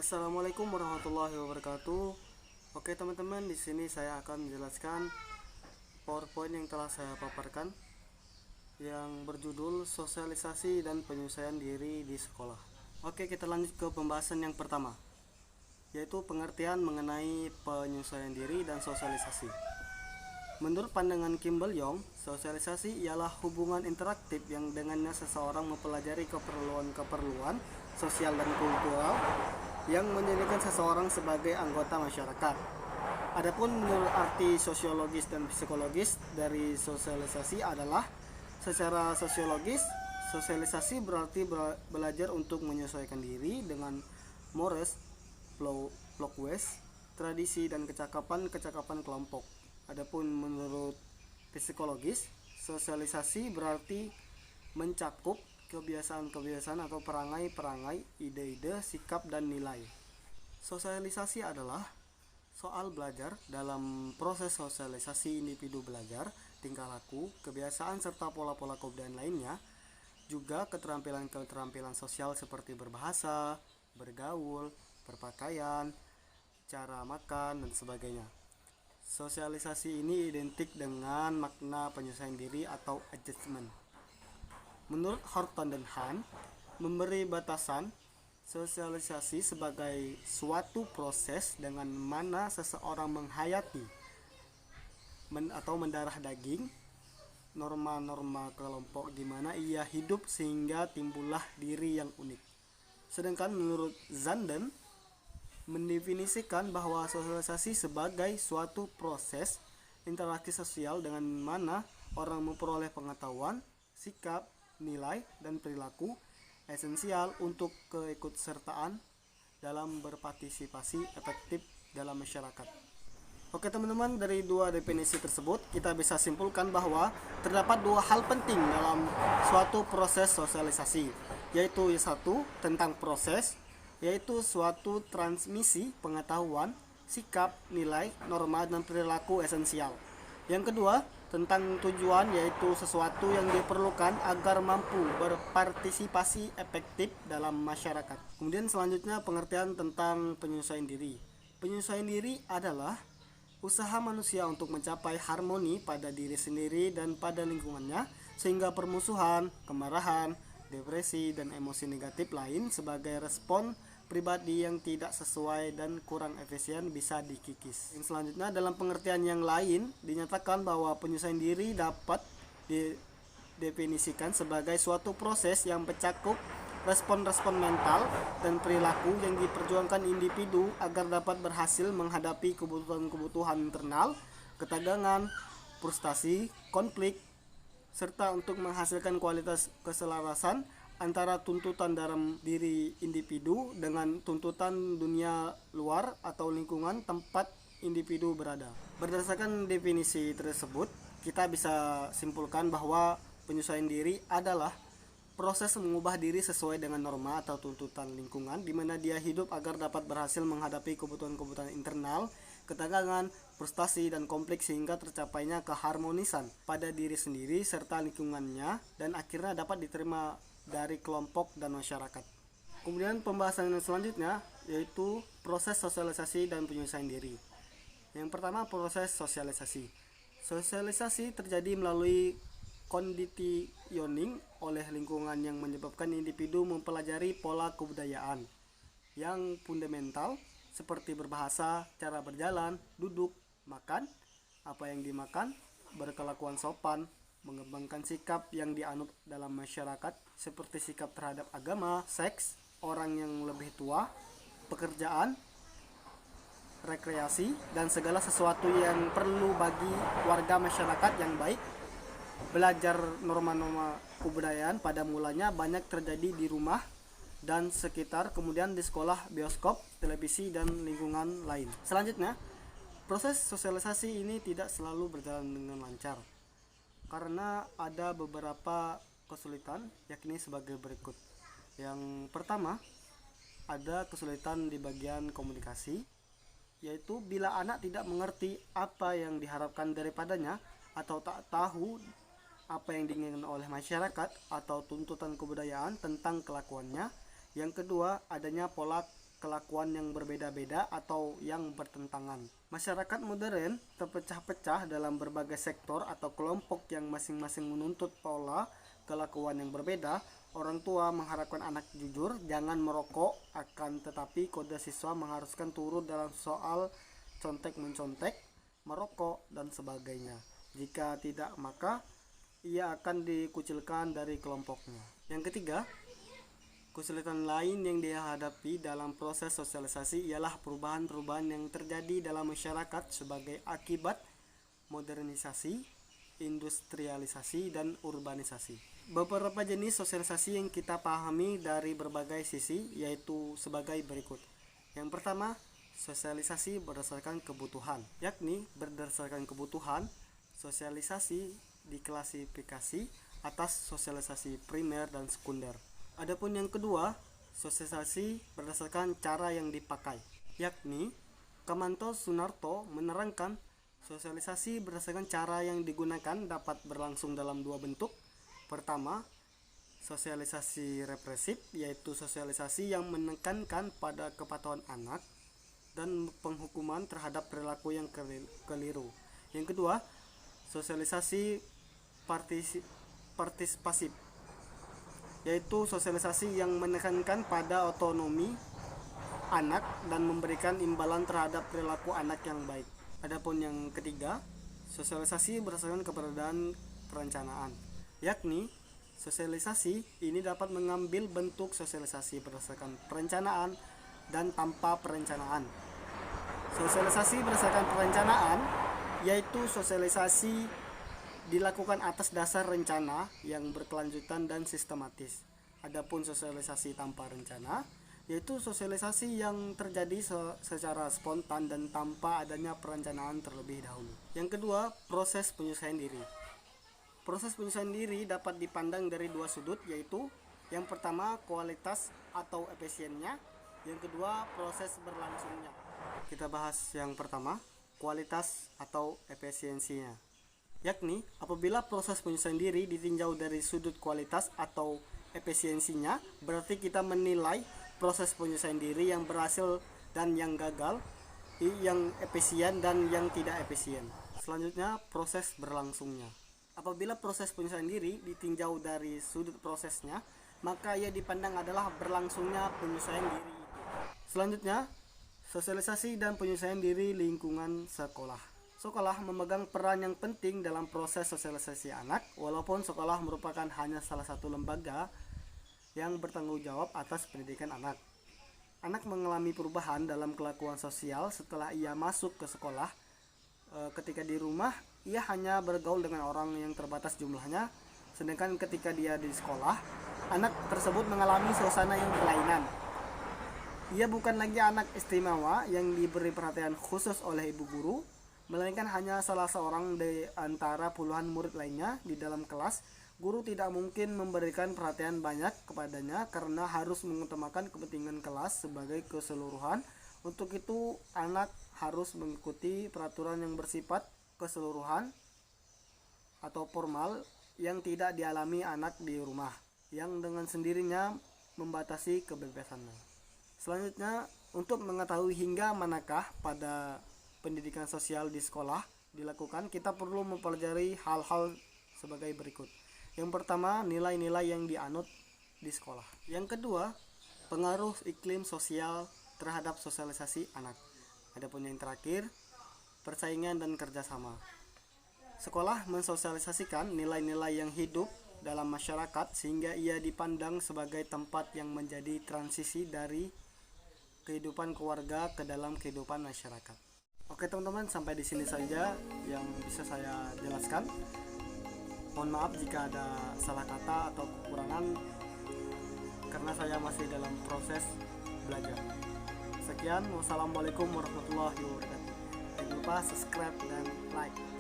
Assalamualaikum warahmatullahi wabarakatuh. Oke teman-teman, di sini saya akan menjelaskan PowerPoint yang telah saya paparkan yang berjudul sosialisasi dan penyesuaian diri di sekolah. Oke, kita lanjut ke pembahasan yang pertama, yaitu pengertian mengenai penyesuaian diri dan sosialisasi. Menurut pandangan Kimball Young, sosialisasi ialah hubungan interaktif yang dengannya seseorang mempelajari keperluan-keperluan sosial dan kultural yang menjadikan seseorang sebagai anggota masyarakat. Adapun menurut arti sosiologis dan psikologis dari sosialisasi adalah secara sosiologis, sosialisasi berarti belajar untuk menyesuaikan diri dengan mores, Blockways, tradisi dan kecakapan kelompok. Adapun menurut psikologis, sosialisasi berarti mencakup kebiasaan-kebiasaan atau perangai-perangai, ide-ide, sikap, dan nilai. Sosialisasi adalah soal belajar. Dalam proses sosialisasi, individu belajar tingkah laku, kebiasaan, serta pola-pola kebudayaan lainnya, juga keterampilan-keterampilan sosial seperti berbahasa, bergaul, berpakaian, cara makan, dan sebagainya. Sosialisasi ini identik dengan makna penyesuaian diri atau adjustment. Menurut Horton dan Hahn, memberi batasan sosialisasi sebagai suatu proses dengan mana seseorang menghayati atau mendarah daging norma-norma kelompok di mana ia hidup sehingga timbullah diri yang unik. Sedangkan menurut Zanden, mendefinisikan bahwa sosialisasi sebagai suatu proses interaksi sosial dengan mana orang memperoleh pengetahuan, sikap, nilai, dan perilaku esensial untuk keikutsertaan dalam berpartisipasi efektif dalam masyarakat. Oke teman-teman, dari dua definisi tersebut kita bisa simpulkan bahwa terdapat dua hal penting dalam suatu proses sosialisasi, yaitu satu tentang proses, yaitu suatu transmisi pengetahuan, sikap, nilai, norma, dan perilaku esensial. Yang kedua, tentang tujuan, yaitu sesuatu yang diperlukan agar mampu berpartisipasi efektif dalam masyarakat. Kemudian selanjutnya pengertian tentang penyesuaian diri. Penyesuaian diri adalah usaha manusia untuk mencapai harmoni pada diri sendiri dan pada lingkungannya, sehingga permusuhan, kemarahan, depresi, dan emosi negatif lain sebagai respon pribadi yang tidak sesuai dan kurang efisien bisa dikikis. Yang selanjutnya, dalam pengertian yang lain dinyatakan bahwa penyesuaian diri dapat didefinisikan sebagai suatu proses yang mencakup respon-respon mental dan perilaku yang diperjuangkan individu agar dapat berhasil menghadapi kebutuhan-kebutuhan internal, ketegangan, frustasi, konflik, serta untuk menghasilkan kualitas keselarasan antara tuntutan dalam diri individu dengan tuntutan dunia luar atau lingkungan tempat individu berada. Berdasarkan definisi tersebut, kita bisa simpulkan bahwa penyesuaian diri adalah proses mengubah diri sesuai dengan norma atau tuntutan lingkungan di mana dia hidup agar dapat berhasil menghadapi kebutuhan-kebutuhan internal, ketegangan, frustasi, dan konflik sehingga tercapainya keharmonisan pada diri sendiri serta lingkungannya dan akhirnya dapat diterima dari kelompok dan masyarakat. Kemudian pembahasan yang selanjutnya yaitu proses sosialisasi dan penyesuaian diri. Yang pertama, proses sosialisasi. Sosialisasi terjadi melalui conditioning oleh lingkungan yang menyebabkan individu mempelajari pola kebudayaan yang fundamental seperti berbahasa, cara berjalan, duduk, makan, apa yang dimakan, berkelakuan sopan, mengembangkan sikap yang dianut dalam masyarakat seperti sikap terhadap agama, seks, orang yang lebih tua, pekerjaan, rekreasi, dan segala sesuatu yang perlu bagi warga masyarakat yang baik. Belajar norma-norma kebudayaan pada mulanya banyak terjadi di rumah dan sekitar, kemudian di sekolah, bioskop, televisi, dan lingkungan lain. Selanjutnya, proses sosialisasi ini tidak selalu berjalan dengan lancar karena ada beberapa kesulitan, yakni sebagai berikut. Yang pertama, ada kesulitan di bagian komunikasi, yaitu bila anak tidak mengerti apa yang diharapkan daripadanya atau tak tahu apa yang diinginkan oleh masyarakat atau tuntutan kebudayaan tentang kelakuannya. Yang kedua, adanya pola kelakuan yang berbeda-beda atau yang bertentangan. Masyarakat modern terpecah-pecah dalam berbagai sektor atau kelompok yang masing-masing menuntut pola kelakuan yang berbeda. Orang tua mengharapkan anak jujur, jangan merokok, akan tetapi kode siswa mengharuskan turut dalam soal contek-mencontek, merokok, dan sebagainya. Jika tidak, maka ia akan dikucilkan dari kelompoknya. Yang ketiga, kesulitan lain yang dia hadapi dalam proses sosialisasi ialah perubahan-perubahan yang terjadi dalam masyarakat sebagai akibat modernisasi, industrialisasi, dan urbanisasi. Beberapa jenis sosialisasi yang kita pahami dari berbagai sisi yaitu sebagai berikut. Yang pertama, sosialisasi berdasarkan kebutuhan, yakni berdasarkan kebutuhan, sosialisasi diklasifikasi atas sosialisasi primer dan sekunder. Adapun yang kedua, sosialisasi berdasarkan cara yang dipakai, yakni Kamanto Sunarto menerangkan sosialisasi berdasarkan cara yang digunakan dapat berlangsung dalam dua bentuk. Pertama, sosialisasi represif, yaitu sosialisasi yang menekankan pada kepatuhan anak dan penghukuman terhadap perilaku yang keliru. Yang kedua, sosialisasi partisipasif, yaitu sosialisasi yang menekankan pada otonomi anak dan memberikan imbalan terhadap perilaku anak yang baik. Adapun yang ketiga, sosialisasi berdasarkan keberadaan perencanaan, yakni sosialisasi ini dapat mengambil bentuk sosialisasi berdasarkan perencanaan dan tanpa perencanaan. Sosialisasi berdasarkan perencanaan yaitu sosialisasi dilakukan atas dasar rencana yang berkelanjutan dan sistematis. Adapun sosialisasi tanpa rencana yaitu sosialisasi yang terjadi secara spontan dan tanpa adanya perencanaan terlebih dahulu. Yang kedua, proses penyesuaian diri. Proses penyesuaian diri dapat dipandang dari dua sudut, yaitu yang pertama kualitas atau efisiennya, yang kedua proses berlangsungnya. Kita bahas yang pertama, kualitas atau efisiensinya, yakni apabila proses penyesuaian diri ditinjau dari sudut kualitas atau efisiensinya, berarti kita menilai proses penyesuaian diri yang berhasil dan yang gagal, yang efisien dan yang tidak efisien. Selanjutnya, proses berlangsungnya. Apabila proses penyesuaian diri ditinjau dari sudut prosesnya, maka ia dipandang adalah berlangsungnya penyesuaian diri itu. Selanjutnya, sosialisasi dan penyesuaian diri lingkungan sekolah. Sekolah memegang peran yang penting dalam proses sosialisasi anak, walaupun sekolah merupakan hanya salah satu lembaga yang bertanggung jawab atas pendidikan anak. Anak mengalami perubahan dalam kelakuan sosial setelah ia masuk ke sekolah. Ketika di rumah, ia hanya bergaul dengan orang yang terbatas jumlahnya, sedangkan ketika dia di sekolah, anak tersebut mengalami suasana yang berlainan. Ia bukan lagi anak istimewa yang diberi perhatian khusus oleh ibu guru, melainkan hanya salah seorang di antara puluhan murid lainnya di dalam kelas. Guru tidak mungkin memberikan perhatian banyak kepadanya karena harus mengutamakan kepentingan kelas sebagai keseluruhan. Untuk itu, anak harus mengikuti peraturan yang bersifat keseluruhan atau formal yang tidak dialami anak di rumah, yang dengan sendirinya membatasi kebebasannya. Selanjutnya, untuk mengetahui hingga manakah pada pendidikan sosial di sekolah dilakukan, kita perlu mempelajari hal-hal sebagai berikut. Yang pertama, nilai-nilai yang dianut di sekolah. Yang kedua, pengaruh iklim sosial terhadap sosialisasi anak. Adapun yang terakhir, persaingan dan kerjasama. Sekolah mensosialisasikan nilai-nilai yang hidup dalam masyarakat sehingga ia dipandang sebagai tempat yang menjadi transisi dari kehidupan keluarga ke dalam kehidupan masyarakat. Oke teman-teman, sampai di sini saja yang bisa saya jelaskan. Mohon maaf jika ada salah kata atau kekurangan karena saya masih dalam proses belajar. Sekian, wassalamualaikum warahmatullahi wabarakatuh. Jangan lupa subscribe dan like.